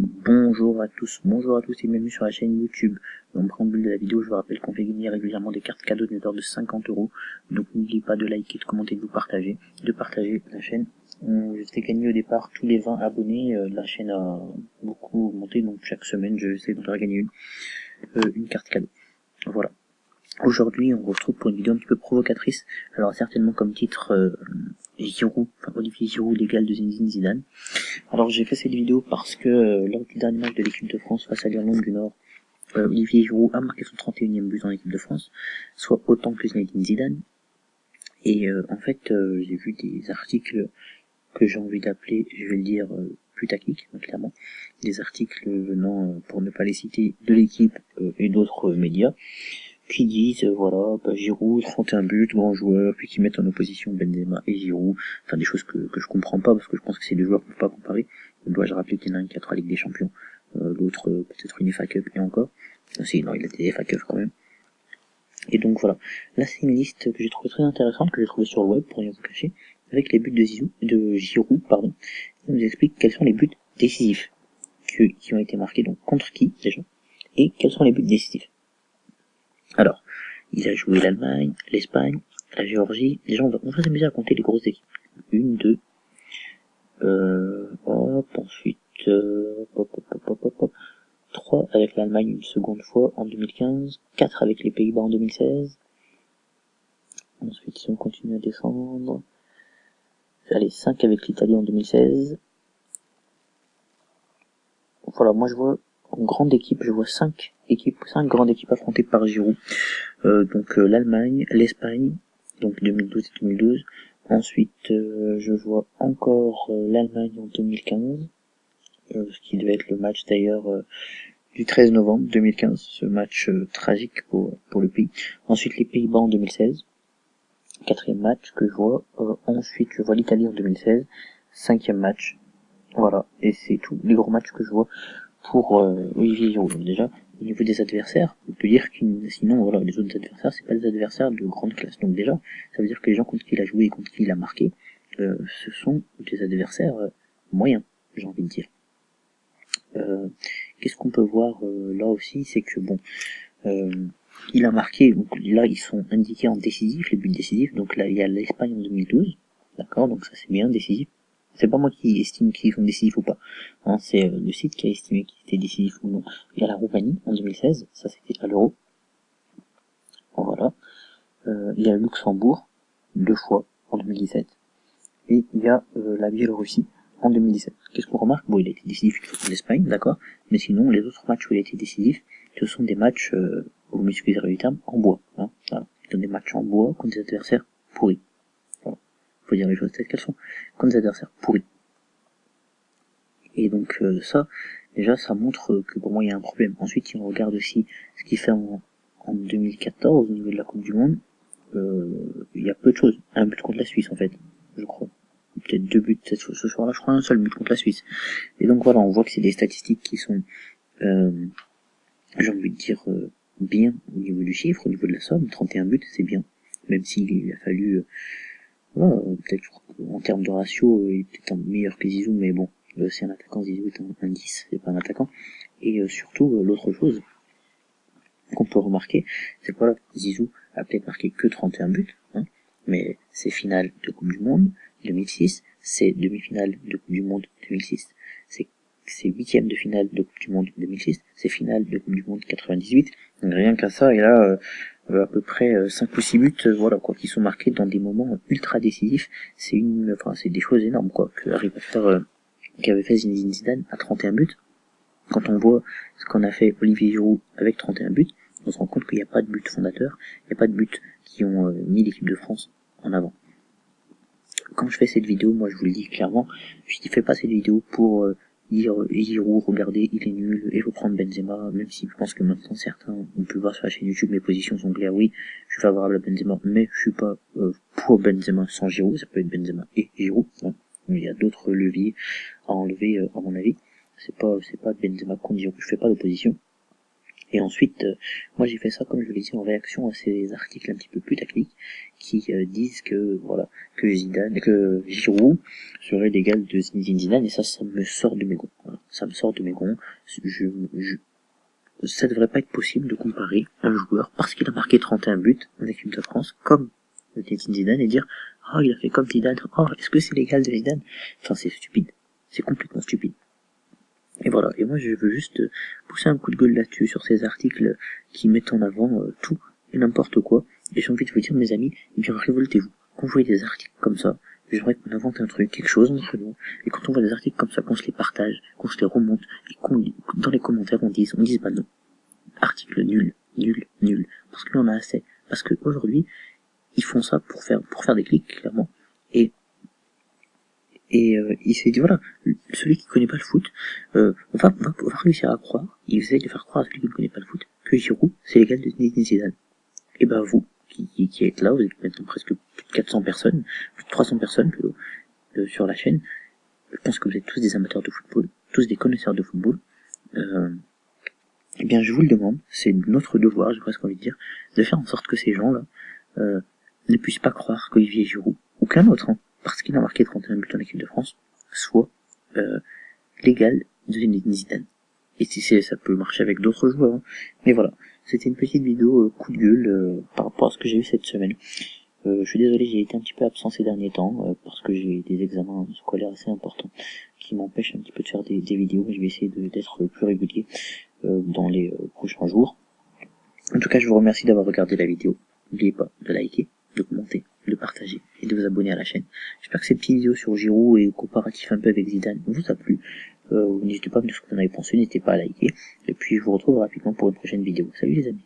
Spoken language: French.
Bonjour à tous et bienvenue sur la chaîne YouTube. Dans le préambule de la vidéo, je vous rappelle qu'on fait gagner régulièrement des cartes cadeaux d'une valeur de 50€. Donc n'oubliez pas de liker, de commenter, de partager la chaîne. Je fais gagner au départ tous les 20 abonnés. La chaîne a beaucoup augmenté, donc chaque semaine je sais d'en faire gagner une carte cadeau. Voilà. Aujourd'hui, on se retrouve pour une vidéo un petit peu provocatrice. Alors certainement comme titre Giroud, Olivier Giroud l'égal de Zinedine Zidane. Alors j'ai fait cette vidéo parce que lors du dernier match de l'équipe de France face à l'Irlande du Nord, Olivier Giroud a marqué son 31e but en équipe de France, soit autant que Zinedine Zidane. Et en fait, j'ai vu des articles que j'ai envie d'appeler, je vais le dire, putaclic, clairement. Des articles venant, pour ne pas les citer, de l'équipe et d'autres médias, qui disent, Giroud, 31 buts, grand joueur, puis qui mettent en opposition Benzema et Giroud, enfin des choses que je comprends pas, parce que je pense que ces deux joueurs ne peuvent pas comparer. Dois-je rappeler qu'il y en a un qui a 3 Ligues des Champions, l'autre peut-être une FA Cup, et encore. Non, il a des FA Cup quand même. Et donc voilà, là c'est une liste que j'ai trouvée très intéressante, que j'ai trouvée sur le web, pour rien vous cacher, avec les buts de Giroud, pardon. On nous explique quels sont les buts décisifs qui ont été marqués, donc contre qui déjà, et quels sont les buts décisifs. Alors, il a joué l'Allemagne, l'Espagne, la Géorgie. Déjà, on va s'amuser à compter les grosses équipes. 1, 2, ensuite, 3 avec l'Allemagne une seconde fois en 2015, 4 avec les Pays-Bas en 2016. Ensuite, si on continue à descendre, allez, 5 avec l'Italie en 2016. Voilà, moi je vois en grande équipe, je vois 5 grandes équipes affrontées par Giroud. L'Allemagne, l'Espagne, donc 2012 et 2012. Ensuite, je vois encore l'Allemagne en 2015, ce qui devait être le match d'ailleurs du 13 novembre 2015, ce match tragique pour le pays. Ensuite, les Pays-Bas en 2016, quatrième match que je vois. Ensuite, je vois l'Italie en 2016, cinquième match. Voilà, et c'est tout les gros matchs que je vois pour Olivier Giroud. Donc déjà, au niveau des adversaires, on peut dire sinon voilà, les autres adversaires, c'est pas des adversaires de grande classe. Donc déjà, ça veut dire que les gens contre qui il a joué et contre qui il a marqué, ce sont des adversaires moyens, j'ai envie de dire. Qu'est-ce qu'on peut voir là aussi, c'est que bon, il a marqué, donc là ils sont indiqués en décisif, les buts décisifs, donc là il y a l'Espagne en 2012, d'accord, donc ça c'est bien décisif. C'est pas moi qui estime qu'ils sont décisifs ou pas, hein, c'est le site qui a estimé qu'ils étaient décisifs ou non. Il y a la Roumanie en 2016, ça c'était à l'Euro. Voilà. Il y a le Luxembourg, 2 fois en 2017. Et il y a la Biélorussie en 2017. Qu'est-ce qu'on remarque? Bon, il a été décisif contre l'Espagne, d'accord, mais sinon les autres matchs où il a été décisif, ce sont des matchs, vous m'excuserez du terme, en bois. Hein, voilà. Ce sont des matchs en bois contre des adversaires pourris. Voilà. Faut dire les choses telles qu'elles sont. Contre des adversaires pourris. Et donc ça, déjà, ça montre que pour moi il y a un problème. Ensuite, si on regarde aussi ce qu'il fait en 2014 au niveau de la Coupe du Monde, il y a peu de choses. Un but contre la Suisse en fait, je crois. Peut-être 2 buts ce soir-là, je crois un seul but contre la Suisse. Et donc voilà, on voit que c'est des statistiques qui sont, j'ai envie de dire, bien au niveau du chiffre, au niveau de la somme. 31 buts, c'est bien. Même s'il a fallu, peut-être en termes de ratio, il est peut-être meilleur que Zizou, mais bon, c'est un attaquant, Zizou est un 10, c'est pas un attaquant. Et surtout, l'autre chose qu'on peut remarquer, c'est que voilà, Zizou a peut-être marqué que 31 buts, hein, mais c'est finale de Coupe du Monde 2006, c'est demi-finale de Coupe du Monde 2006, c'est huitième de finale de Coupe du Monde 2006, c'est finale de Coupe du Monde 98, donc rien qu'à ça, il a à peu près 5 ou 6 buts, voilà quoi, qui sont marqués dans des moments ultra décisifs. C'est des choses énormes quoi, qu'avait fait Zinedine Zidane à 31 buts. Quand on voit ce qu'on a fait Olivier Giroud avec 31 buts, on se rend compte qu'il n'y a pas de but fondateur, il n'y a pas de buts qui ont mis l'équipe de France en avant. Quand je fais cette vidéo, moi je vous le dis clairement, je ne fais pas cette vidéo pour dire Giroud, regardez, il est nul, et il faut prendre Benzema, même si je pense que maintenant certains, on peut voir sur la chaîne YouTube, mes positions sont claires, oui, je suis favorable à Benzema, mais je suis pas pour Benzema sans Giroud, ça peut être Benzema et Giroud, hein. Il y a d'autres leviers à enlever à mon avis, c'est pas Benzema contre Giroud, je fais pas d'opposition. Et ensuite, moi j'ai fait ça, comme je vous l'ai dit, en réaction à ces articles un petit peu plus tactiques qui disent que voilà, que Giroud serait l'égal de Zinedine Zidane, et ça me sort de mes gonds. Voilà, ça me sort de mes gonds. Ça devrait pas être possible de comparer un joueur parce qu'il a marqué 31 buts en équipe de France comme Zinedine Zidane et dire oh il a fait comme Zidane, oh est-ce que c'est l'égal de Zidane? Enfin c'est stupide, c'est complètement stupide. Et voilà, et moi je veux juste pousser un coup de gueule là-dessus, sur ces articles qui mettent en avant tout et n'importe quoi. Et j'ai envie de vous dire, mes amis, eh bien révoltez-vous. Quand vous voyez des articles comme ça, j'aimerais qu'on invente un truc, quelque chose entre nous, et quand on voit des articles comme ça, qu'on se les partage, qu'on se les remonte, et qu'on dans les commentaires on dise bah non. Article nul, nul, nul. Parce qu'il en a assez. Parce que aujourd'hui, ils font ça pour faire des clics, clairement. Et il s'est dit, voilà, celui qui connaît pas le foot, va réussir à croire, il essaie de faire croire à celui qui ne connaît pas le foot, que Giroud, c'est l'égal de Zinedine Zidane. Et ben vous, qui êtes là, vous êtes maintenant presque plus de 400 personnes, plus de 300 personnes plutôt, sur la chaîne, je pense que vous êtes tous des amateurs de football, tous des connaisseurs de football, eh bien je vous le demande, c'est notre devoir, j'ai presque envie de dire, de faire en sorte que ces gens-là ne puissent pas croire qu'Olivier Giroud, ou qu'un autre, parce qu'il a marqué 31 buts en équipe de France, soit l'égal de Zinedine Zidane. Et si ça peut marcher avec d'autres joueurs, mais voilà, c'était une petite vidéo coup de gueule par rapport à ce que j'ai vu cette semaine. Je suis désolé, j'ai été un petit peu absent ces derniers temps, parce que j'ai des examens scolaires assez importants qui m'empêchent un petit peu de faire des vidéos, mais je vais essayer d'être plus régulier dans les prochains jours. En tout cas, je vous remercie d'avoir regardé la vidéo. N'oubliez pas de liker, de commenter, de partager et de vous abonner à la chaîne. J'espère que cette petite vidéo sur Giroud et comparatif un peu avec Zidane vous a plu. N'hésitez pas à me dire ce que vous en avez pensé, n'hésitez pas à liker. Et puis je vous retrouve rapidement pour une prochaine vidéo. Salut les amis.